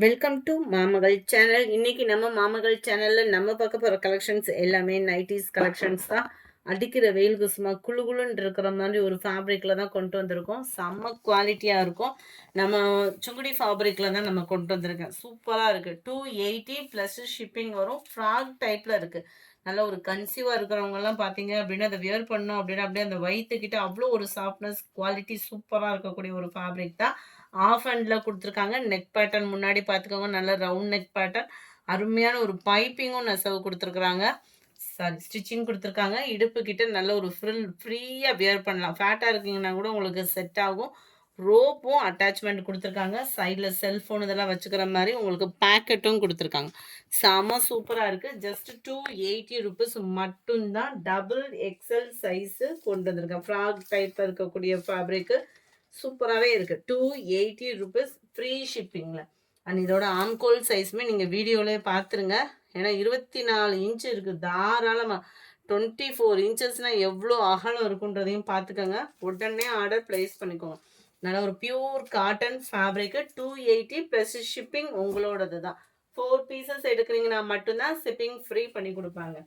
Welcome to மாமகள் channel. இன்னைக்கு நம்ம மாமகள் சேனல்ல நம்ம பார்க்க போற கலெக்ஷன்ஸ் எல்லாமே நைட்டிஸ் கலெக்ஷன்ஸ் தான். அடிக்கிற வெயிலுக்கு சும்மா குளுகுளுன்னு இருக்கிற மாதிரி ஒரு ஃபேப்ரிக்ல தான் கொண்டு வந்திருக்கோம். செம்ம குவாலிட்டியா இருக்கும். நம்ம சுங்குடி ஃபேப்ரிக்ல தான் நம்ம கொண்டு வந்திருக்கேன். சூப்பரா இருக்கு. 280 பிளஸ் ஷிப்பிங் வரும். ஃப்ராக் டைப்ல இருக்கு. நல்ல ஒரு கன்சீவா இருக்கிறவங்க எல்லாம் பாத்தீங்க அப்படின்னா அதை வியர் பண்ணோம் அப்படின்னா அப்படியே அந்த வயிற்றுக்கிட்ட அவ்வளோ ஒரு சாஃப்ட்னஸ் குவாலிட்டி சூப்பரா இருக்கக்கூடிய ஒரு ஃபேப்ரிக் தான். ஆஃப் ஹேண்ட்ல கொடுத்துருக்காங்க. நெக் பேட்டர்ன் முன்னாடி பார்த்துக்கோங்க, நல்ல ரவுண்ட் நெக் பேட்டர்ன். அருமையான ஒரு பைப்பிங்கும் நெசவு கொடுத்துருக்குறாங்க. சாரி, ஸ்டிச்சிங் கொடுத்துருக்காங்க. இடுப்பு கிட்ட நல்ல ஒரு ஃப்ரீயாக வியர் பண்ணலாம். ஃபேட்டாக இருக்கீங்கன்னா கூட உங்களுக்கு செட் ஆகும். ரோப்பும் அட்டாச்மெண்ட் கொடுத்துருக்காங்க. சைடில் செல்ஃபோன் இதெல்லாம் வச்சுக்கிற மாதிரி உங்களுக்கு பேக்கெட்டும் கொடுத்துருக்காங்க. செம சூப்பராக இருக்குது. ஜஸ்ட் 280 ருபீஸ் மட்டும்தான். டபுள் எக்ஸல் சைஸு கொண்டு வந்திருக்கேன். ஃப்ராக் டைப் இருக்கக்கூடிய ஃபேப்ரிக்கு சூப்பராகவே இருக்குது. 280 ருபீஸ் ஃப்ரீ ஷிப்பிங்கில். அண்ட் இதோட ஆம்கோல் சைஸுமே நீங்கள் வீடியோவிலே பார்த்துருங்க. ஏன்னா 24 இன்ச்சு இருக்குது தாராளமாக. 24 இன்ச்சஸ்னால் எவ்வளோ அகலம் இருக்குன்றதையும் பார்த்துக்கோங்க. உடனே ஆர்டர் ப்ளேஸ் பண்ணிக்கோங்க. நல்ல ஒரு pure cotton fabric. 280 plus shipping உங்களோடது தான். 4 பீசஸ் எடுக்கிறீங்கன்னா மட்டும்தான் ஷிப்பிங் ஃப்ரீ பண்ணி கொடுப்பாங்க.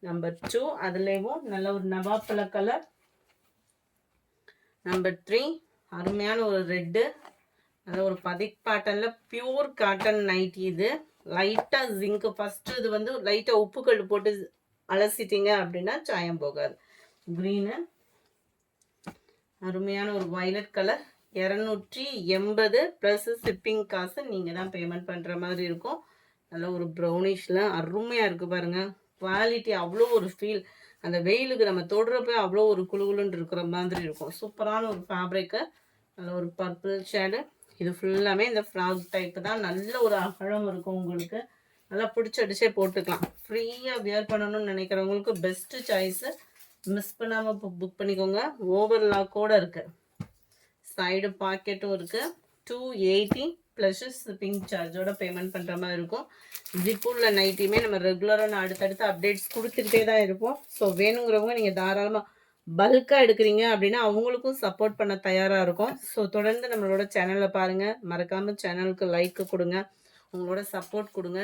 நம்பர் 2 அதுலேயும் நல்ல ஒரு நவாப்பழ கலர். நம்பர் 3 அருமையான ஒரு ரெட்டு. நல்ல ஒரு பதிக் பேட்டர்னில் பியூர் காட்டன் நைட்டி. இது லைட்டாக ஜிங்க்கு. ஃபஸ்ட்டு இது வந்து லைட்டாக உப்புக்கல் போட்டு அலசிட்டீங்க அப்படின்னா சாயம் போகாது. க்ரீனு. அருமையான ஒரு வயலட் கலர். 280 ப்ளஸ் ஷிப்பிங் காசு நீங்கள் தான் பேமெண்ட் பண்ணுற மாதிரி இருக்கும். நல்ல ஒரு ப்ரௌனிஷில் அருமையாக இருக்குது பாருங்கள். குவாலிட்டி அவ்வளோ ஒரு ஃபீல். அந்த வெயிலுக்கு நம்ம தொடுறப்ப அவ்வளோ ஒரு குளுகுலுன்னு இருக்கிற மாதிரி இருக்கும். சூப்பரான ஒரு ஃபேப்ரிக்கு. நல்ல ஒரு பர்பிள் ஷேடு. இது ஃபுல்லாமே இந்த ஃப்ராக் டைப்பு தான். நல்ல ஒரு அகலம் இருக்கும் உங்களுக்கு. நல்லா பிடிச்சடிச்சே போட்டுக்கலாம். ஃப்ரீயாக வியர் பண்ணணும்னு நினைக்கிறவங்களுக்கு பெஸ்ட்டு சாய்ஸு. மிஸ் பண்ணாமல் புக் பண்ணிக்கோங்க. ஓவர்லாக்கோடு இருக்குது. சைடு பாக்கெட்டும் இருக்குது. 280 ப்ளஸ் ஷிப்பிங் சார்ஜோட பேமெண்ட் பண்ணுற மாதிரி இருக்கும். ஜிப்புள்ள நைட்டியுமே நம்ம ரெகுலராக அடுத்தடுத்து அப்டேட்ஸ் கொடுத்துக்கிட்டே தான் இருப்போம். ஸோ வேணுங்கிறவங்க நீங்கள் தாராளமாக பல்காக எடுக்கிறீங்க அப்படின்னா அவங்களுக்கும் சப்போர்ட் பண்ண தயாராக இருக்கும். ஸோ தொடர்ந்து நம்மளோட சேனலை பாருங்கள். மறக்காமல் சேனலுக்கு லைக்கு கொடுங்க, உங்களோட சப்போர்ட் கொடுங்க.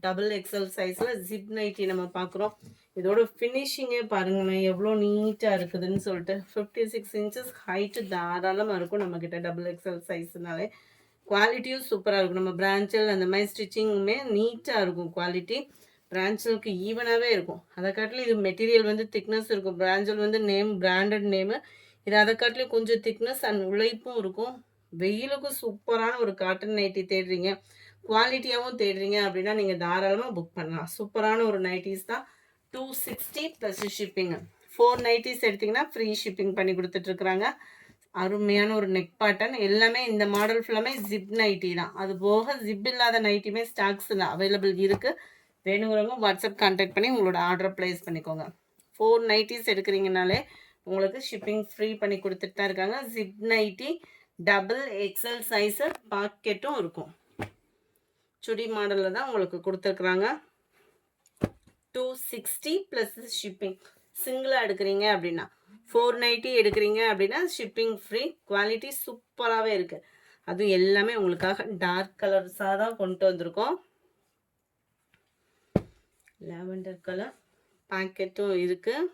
டபுள் எக்ஸல் சைஸில் ஜிப் நைட்டி நம்ம பார்க்குறோம். இதோட ஃபினிஷிங்கே பாருங்களேன் எவ்வளோ நீட்டாக இருக்குதுன்னு சொல்லிட்டு. 56 இன்ச்சஸ் ஹைட்டு தாராளமாக இருக்கும் நம்மக்கிட்ட டபுள் எக்ஸல் சைஸ்னாலே. குவாலிட்டியும் சூப்பராக இருக்கும். நம்ம பிரான்ச்சல் அந்த மாதிரி ஸ்டிச்சிங்குமே நீட்டாக இருக்கும். குவாலிட்டி பிரான்ச்சலுக்கு ஈவனாகவே இருக்கும். அதை காட்டிலும் இது மெட்டீரியல் வந்து திக்னஸ் இருக்கும். பிரான்ச்சல் வந்து நேம் பிராண்டட் நேமு. இது அதை காட்டிலும் கொஞ்சம் திக்னஸ் அண்ட் உழைப்பும் இருக்கும். வெயிலுக்கும் சூப்பரான ஒரு காட்டன் நைட்டி தேடுறீங்க, குவாலிட்டியாகவும் தேடுறீங்க அப்படின்னா நீங்கள் தாராளமாக புக் பண்ணலாம். சூப்பரான ஒரு நைட்டிஸ் தான். 260 ப்ளஸ் ஷிப்பிங்கு. 4 நைட்டிஸ் எடுத்திங்கன்னா ஃப்ரீ ஷிப்பிங் பண்ணி கொடுத்துட்ருக்குறாங்க. அருமையான ஒரு நெக் பேட்டர்ன். எல்லாமே இந்த மாடல் ஃபுல்லாமே ஜிப் நைட்டி தான். அது போக ஜிப் இல்லாத நைட்டியுமே ஸ்டாக்ஸில் அவைலபிள் இருக்குது. வேணுங்கிறவங்க வாட்ஸ்அப் கான்டாக்ட் பண்ணி உங்களோட ஆர்டரை ப்ளேஸ் பண்ணிக்கோங்க. 4 நைட்டிஸ் எடுக்கிறீங்கனாலே உங்களுக்கு ஷிப்பிங் ஃப்ரீ பண்ணி கொடுத்துட்டு தான் இருக்காங்க. Zip nighty double XL size பாக்கெட்டும் இருக்கும். சுடி மாடலில் தான் உங்களுக்கு கொடுத்துருக்குறாங்க. 260 ப்ளஸ் ஷிப்பிங். சிங்கிளாக எடுக்கிறீங்க அப்படின்னா 490 எடுக்கிறீங்க அப்படின்னா ஷிப்பிங் ஃப்ரீ. குவாலிட்டி சூப்பராகவே இருக்குது. அதுவும் எல்லாமே உங்களுக்காக டார்க் கலர்ஸாக தான் கொண்டு வந்திருக்கோம். லாவெண்டர் கலர் பேக்கெட்டும் இருக்குது.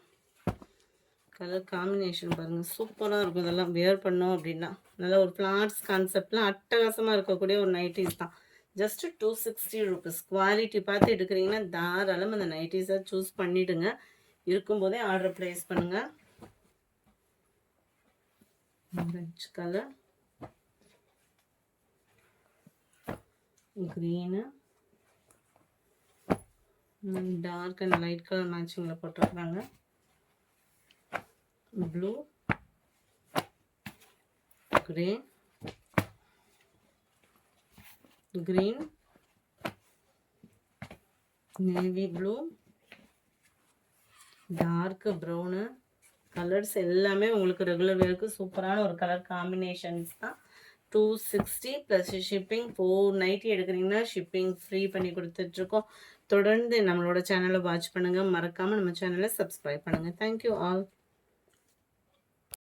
கலர் காம்பினேஷன் பாருங்கள் சூப்பராக இருக்கும். இதெல்லாம் வியர் பண்ணோம் அப்படின்னா நல்லா ஒரு ஃப்ளார்ஸ் கான்செப்ட்லாம் அட்டகாசமாக இருக்கக்கூடிய ஒரு நைட்டிஸ் தான். Just 260 rupees. குவாலிட்டி பார்த்து எடுக்கிறீங்கன்னா தாராளம் அந்த நைட்டிஸை சூஸ் பண்ணிவிடுங்க. இருக்கும்போதே ஆர்டர் ப்ளேஸ் பண்ணுங்கள். Orange colour, green, dark and light colour மேட்சிங்கில் போட்டிருக்குறாங்க. Blue, grey, green, navy blue, dark brown. Colours எல்லாமே உங்களுக்கு ரெகுலர் வேருக்கு சூப்பரான ஒரு கலர் காம்பினேஷன்ஸ் தான். 260 ப்ளஸ் ஷிப்பிங். 490 எடுக்கிறீங்கன்னா ஷிப்பிங் ஃப்ரீ பண்ணி கொடுத்துட்ருக்கோம். தொடர்ந்து நம்மளோட சேனலை வாட்ச் பண்ணுங்கள். மறக்காமல் நம்ம சேனலை சப்ஸ்கிரைப் பண்ணுங்கள். Thank you all.